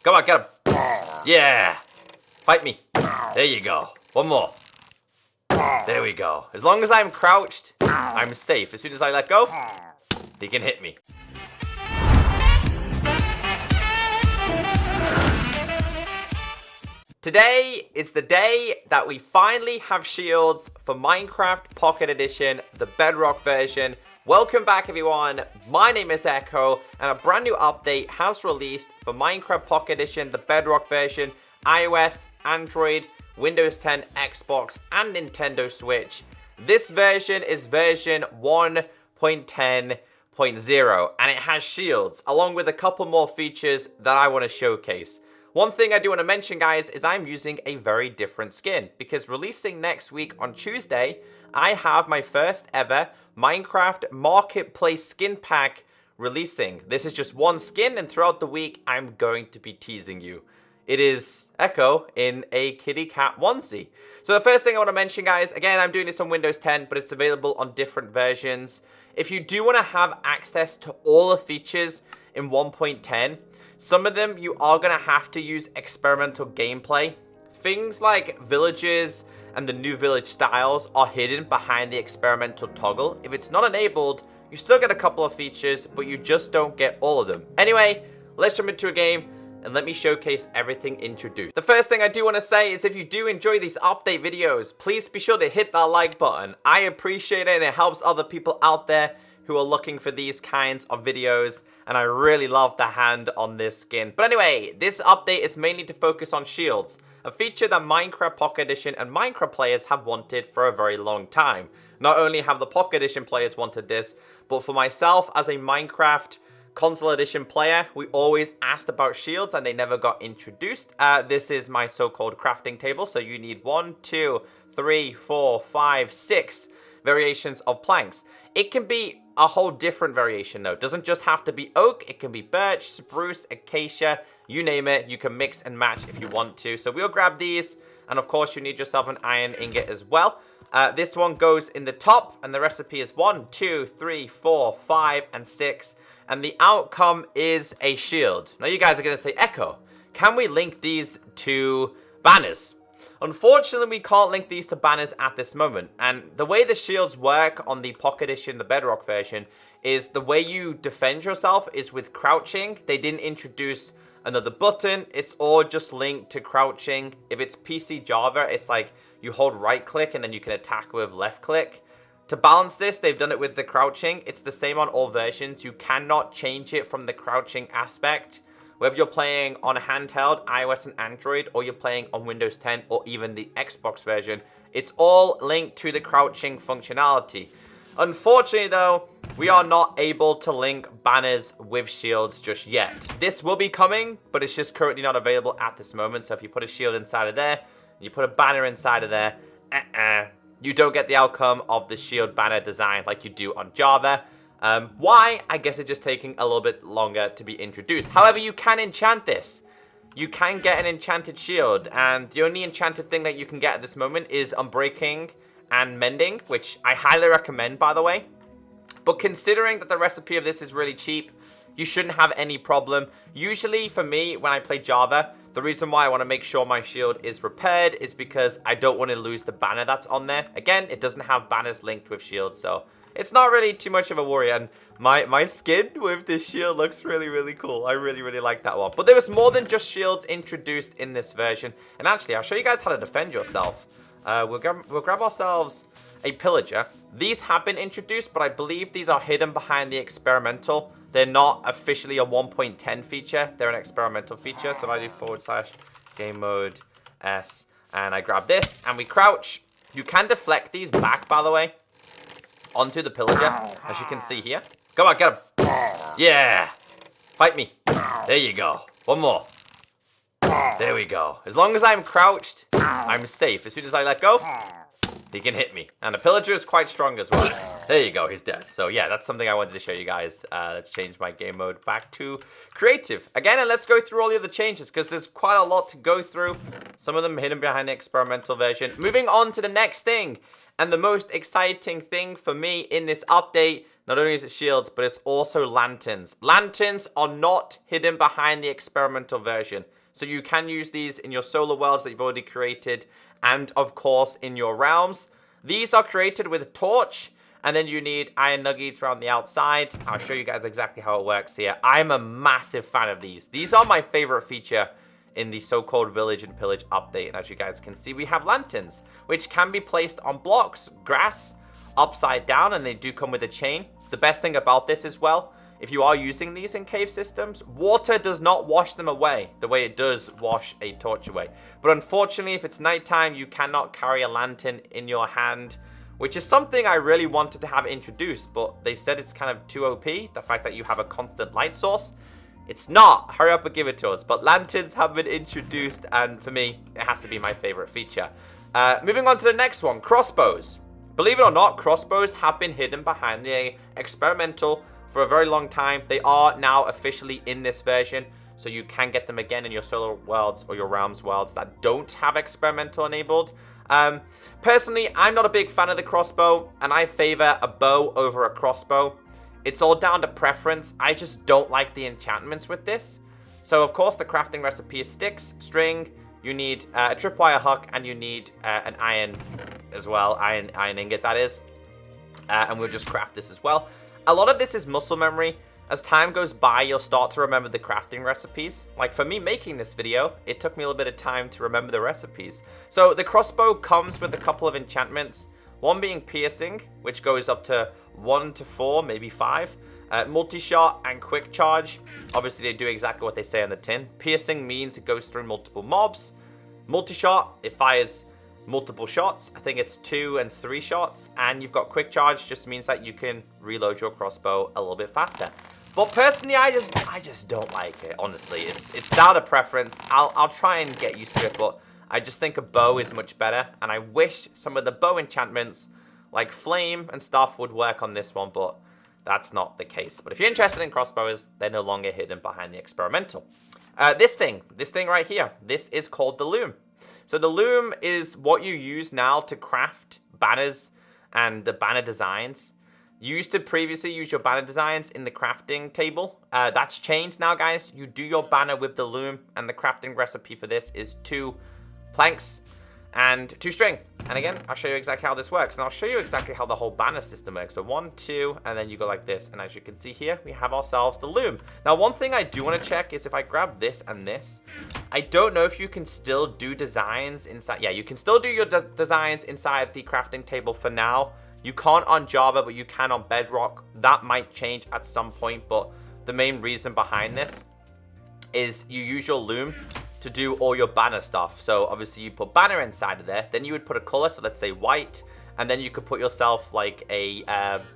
Come on, get him. Yeah. Fight me. There you go. One more. There we go. As long as I'm crouched, I'm safe. As soon as I let go, he can hit me. Today is the day that we finally have shields for Minecraft Pocket Edition, the Bedrock version. Welcome back everyone, my name is Echo, and a brand new update has released for Minecraft Pocket Edition, the Bedrock version, iOS, Android, Windows 10, Xbox, and Nintendo Switch. This version is version 1.10.0, and it has shields, along with a couple more features that I want to showcase. One thing I do want to mention, guys, is I'm using a very different skin, because releasing next week on Tuesday, I have my first ever Minecraft Marketplace skin pack releasing. This is just one skin, and throughout the week, I'm going to be teasing you. It is Echo in a kitty cat onesie. So the first thing I want to mention, guys, again, I'm doing this on Windows 10, but it's available on different versions. If you do want to have access to all the features in 1.10, some of them you are going to have to use experimental gameplay. Things like villages and the new village styles are hidden behind the experimental toggle. If it's not enabled, you still get a couple of features, but you just don't get all of them. Anyway, let's jump into a game and let me showcase everything introduced. The first thing I do want to say is if you do enjoy these update videos, please be sure to hit that like button. I appreciate it and it helps other people out there who are looking for these kinds of videos, and I really love the hand on this skin. But anyway, this update is mainly to focus on shields, a feature that Minecraft Pocket Edition and Minecraft players have wanted for a very long time. Not only have the Pocket Edition players wanted this, but for myself as a Minecraft Console Edition player, we always asked about shields and they never got introduced. This is my so-called crafting table, so you need 1, 2, 3, 4, 5, 6 variations of planks. It can be a whole different variation though. It doesn't just have to be oak, it can be birch, spruce, acacia, you name it. You can mix and match if you want to. So we'll grab these, and of course you need yourself an iron ingot as well. This one goes in the top, and the recipe is 1, 2, 3, 4, 5, and 6. And the outcome is a shield. Now you guys are going to say, Echo, can we link these to banners? Unfortunately, we can't link these to banners at this moment. And the way the shields work on the Pocket Edition, the Bedrock version, is the way you defend yourself is with crouching. They didn't introduce another button. It's all just linked to crouching. If it's PC Java, it's like you hold right click and then you can attack with left click. To balance this, they've done it with the crouching. It's the same on all versions. You cannot change it from the crouching aspect. Whether you're playing on a handheld, iOS and Android, or you're playing on Windows 10 or even the Xbox version, it's all linked to the crouching functionality. Unfortunately though, we are not able to link banners with shields just yet. This will be coming, but it's just currently not available at this moment. So if you put a shield inside of there, you put a banner inside of there, you don't get the outcome of the shield banner design like you do on Java. Why? I guess it's just taking a little bit longer to be introduced. However, you can enchant this. You can get an enchanted shield, and the only enchanted thing that you can get at this moment is unbreaking and mending, which I highly recommend, by the way. But considering that the recipe of this is really cheap, you shouldn't have any problem. Usually, for me, when I play Java, the reason why I want to make sure my shield is repaired is because I don't want to lose the banner that's on there. Again, it doesn't have banners linked with shields, so it's not really too much of a worry, and my skin with this shield looks really, really cool. I really, really like that one. But there was more than just shields introduced in this version. And actually, I'll show you guys how to defend yourself. We'll grab ourselves a Pillager. These have been introduced, but I believe these are hidden behind the experimental. They're not officially a 1.10 feature. They're an experimental feature. So if I do / game mode S, and I grab this, and we crouch. You can deflect these back, by the way, onto the Pillager, as you can see here. Come on, get him. Yeah. Fight me. There you go. One more. There we go. As long as I'm crouched, I'm safe. As soon as I let go, he can hit me. And the Pillager is quite strong as well. There you go, he's dead. So yeah, that's something I wanted to show you guys. Let's change my game mode back to creative. Again, and let's go through all the other changes, because there's quite a lot to go through. Some of them hidden behind the experimental version. Moving on to the next thing, and the most exciting thing for me in this update, not only is it shields, but it's also lanterns. Lanterns are not hidden behind the experimental version. So you can use these in your solar worlds that you've already created, and of course in your realms. These are created with a torch, and then you need iron nuggets around the outside. I'll show you guys exactly how it works here. I'm a massive fan of these. These are my favorite feature in the so-called Village and Pillage update. And as you guys can see, we have lanterns, which can be placed on blocks, grass, upside down, and they do come with a chain. The best thing about this as well, if you are using these in cave systems, water does not wash them away the way it does wash a torch away. But unfortunately, if it's nighttime, you cannot carry a lantern in your hand, which is something I really wanted to have introduced, but they said it's kind of too OP, the fact that you have a constant light source. It's not. Hurry up and give it to us. But lanterns have been introduced, and for me, it has to be my favorite feature. Moving on to the next one, crossbows. Believe it or not, crossbows have been hidden behind the experimental for a very long time. They are now officially in this version, so you can get them again in your solar worlds or your realms worlds that don't have experimental enabled. Personally, I'm not a big fan of the crossbow, and I favor a bow over a crossbow. It's all down to preference. I just don't like the enchantments with this. So, of course, the crafting recipe is sticks, string. You need a tripwire hook, and you need an iron as well. Iron ingot, that is. And we'll just craft this as well. A lot of this is muscle memory. As time goes by, you'll start to remember the crafting recipes. Like for me making this video, it took me a little bit of time to remember the recipes. So the crossbow comes with a couple of enchantments. One being piercing, which goes up to 1 to 4, maybe 5. Multi-shot and quick charge. Obviously, they do exactly what they say on the tin. Piercing means it goes through multiple mobs. Multi-shot, it fires multiple shots. I think it's 2 and 3 shots. And you've got quick charge, just means that you can reload your crossbow a little bit faster. But personally, I just don't like it, honestly. It's down to preference. I'll try and get used to it, but I just think a bow is much better, and I wish some of the bow enchantments, like flame and stuff, would work on this one, but that's not the case. But if you're interested in crossbows, they're no longer hidden behind the experimental. This thing right here, this is called the Loom. So the Loom is what you use now to craft banners and the banner designs. You used to previously use your banner designs in the crafting table. That's changed now, guys. You do your banner with the Loom, and the crafting recipe for this is 2 planks and 2 string. And again, I'll show you exactly how this works, and I'll show you exactly how the whole banner system works. So 1, 2, and then you go like this. And as you can see here, we have ourselves the Loom. Now, one thing I do want to check is if I grab this and this, I don't know if you can still do designs inside. Yeah, you can still do your designs inside the crafting table for now. You can't on Java, but you can on Bedrock. That might change at some point, but the main reason behind this is you use your Loom to do all your banner stuff. So obviously you put banner inside of there, then you would put a color, so let's say white, and then you could put yourself like a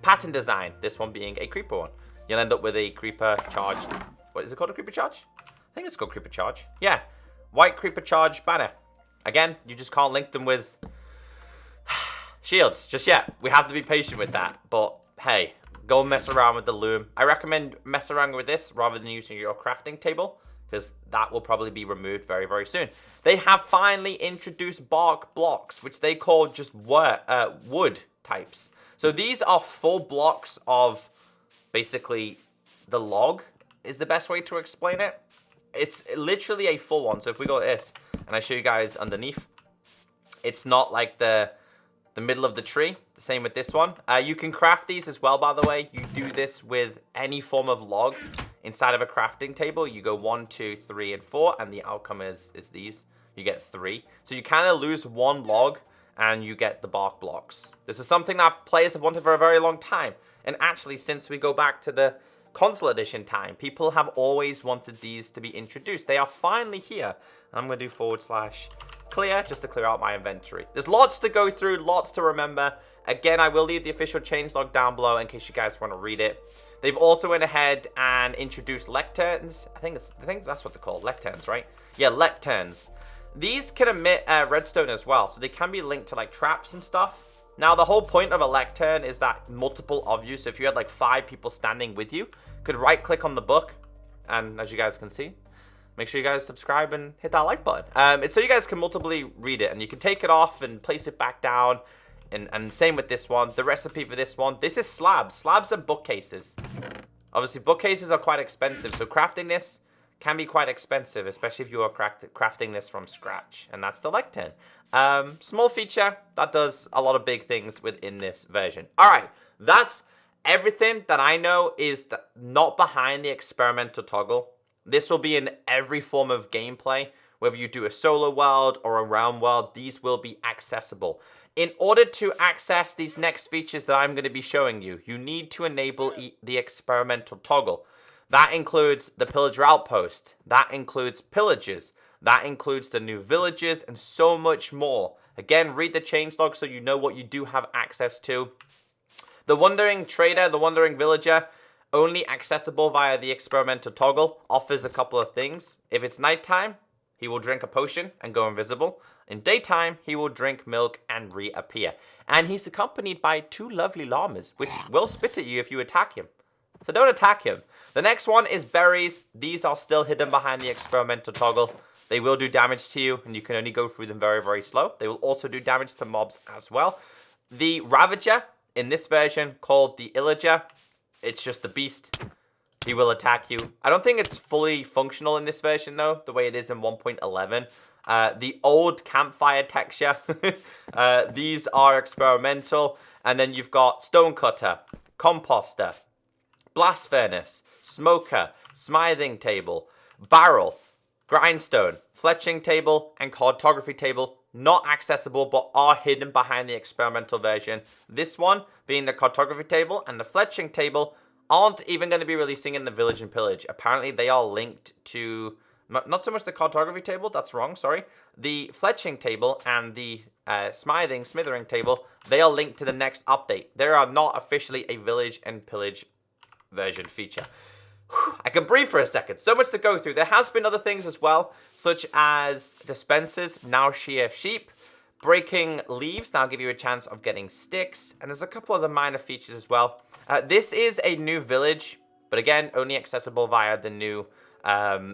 pattern design, this one being a creeper one. You'll end up with a creeper charge. What is it called, a creeper charge? I think it's called creeper charge. Yeah, white creeper charge banner. Again, you just can't link them with shields just yet. We have to be patient with that, but hey, go mess around with the Loom. I recommend mess around with this rather than using your crafting table, because that will probably be removed very, very soon. They have finally introduced bark blocks, which they call just wood types. So these are full blocks of basically the log is the best way to explain it. It's literally a full one. So if we go like this, and I show you guys underneath, it's not like the middle of the tree. The same with this one. You can craft these as well, by the way. You do this with any form of log inside of a crafting table. You go 1, 2, 3, and 4, and the outcome is these. You get 3. So you kind of lose 1 log, and you get the bark blocks. This is something that players have wanted for a very long time. And actually, since we go back to the console edition time, people have always wanted these to be introduced. They are finally here. I'm going to do / clear just to clear out my inventory. There's lots to go through, lots to remember. Again, I will leave the official changelog down below in case you guys want to read it. They've also went ahead and introduced Lecterns. I think that's what they're called, Lecterns, right? Yeah, Lecterns. These can emit redstone as well, so they can be linked to like traps and stuff. Now, the whole point of a Lectern is that multiple of you, so if you had like 5 people standing with you, could right-click on the book, and as you guys can see, make sure you guys subscribe and hit that like button. It's so you guys can multiply read it, and you can take it off and place it back down. And same with this one. The recipe for this one, this is slabs. Slabs are bookcases. Obviously, bookcases are quite expensive, so crafting this can be quite expensive, especially if you are crafting this from scratch. And that's the Lectern. Small feature that does a lot of big things within this version. All right, that's everything that I know is not behind the experimental toggle. This will be in every form of gameplay. Whether you do a solo world or a realm world, these will be accessible. In order to access these next features that I'm going to be showing you, you need to enable the experimental toggle. That includes the Pillager Outpost. That includes Pillagers. That includes the new villages and so much more. Again, read the changelog so you know what you do have access to. The Wandering Trader, the Wandering Villager, only accessible via the experimental toggle, offers a couple of things. If it's nighttime, he will drink a potion and go invisible. In daytime, he will drink milk and reappear. And he's accompanied by 2 lovely llamas, which will spit at you if you attack him. So don't attack him. The next one is berries. These are still hidden behind the experimental toggle. They will do damage to you, and you can only go through them very, very slow. They will also do damage to mobs as well. The Ravager, in this version, called the Pillager, it's just the beast. He will attack you. I don't think it's fully functional in this version, though, the way it is in 1.11. The old campfire texture. These are experimental. And then you've got Stonecutter, Composter, Blast Furnace, Smoker, Smithing Table, Barrel, Grindstone, Fletching Table, and Cartography Table. Not accessible, but are hidden behind the experimental version. This one, being the Cartography Table and the Fletching Table, aren't even going to be releasing in the Village and Pillage. Apparently, they are linked to... Not so much the Cartography Table, that's wrong, sorry. The Fletching Table and the Smithing Table, they are linked to the next update. They are not officially a Village and Pillage version feature. I can breathe for a second. So much to go through. There has been other things as well, such as dispensers now shear sheep. Breaking leaves now give you a chance of getting sticks. And there's a couple other minor features as well. This is a new village, but again, only accessible via the new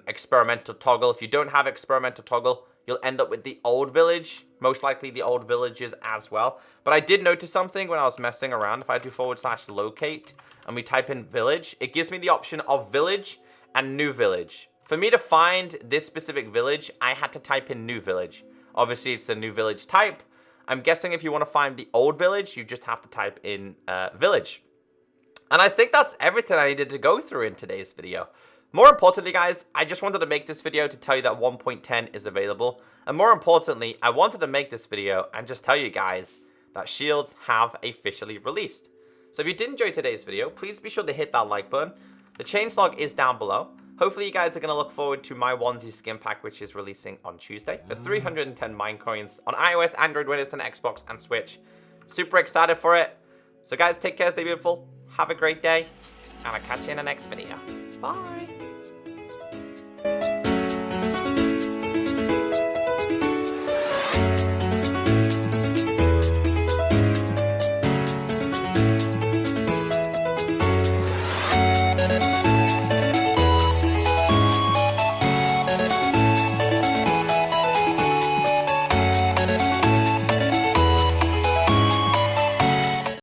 experimental toggle. If you don't have experimental toggle, you'll end up with the old village. Most likely the old villages as well. But I did notice something when I was messing around. If I do /locate and we type in village, it gives me the option of village and new village. For me to find this specific village, I had to type in new village. Obviously, it's the new village type. I'm guessing if you want to find the old village, you just have to type in village. And I think that's everything I needed to go through in today's video. More importantly, guys, I just wanted to make this video to tell you that 1.10 is available. And more importantly, I wanted to make this video and just tell you guys that shields have officially released. So if you did enjoy today's video, please be sure to hit that like button. The changelog is down below. Hopefully you guys are going to look forward to my onesie skin pack, which is releasing on Tuesday for 310 mine coins on iOS, Android, Windows 10, Xbox, and Switch. Super excited for it. So guys, take care, stay beautiful, have a great day, and I'll catch you in the next video. Bye.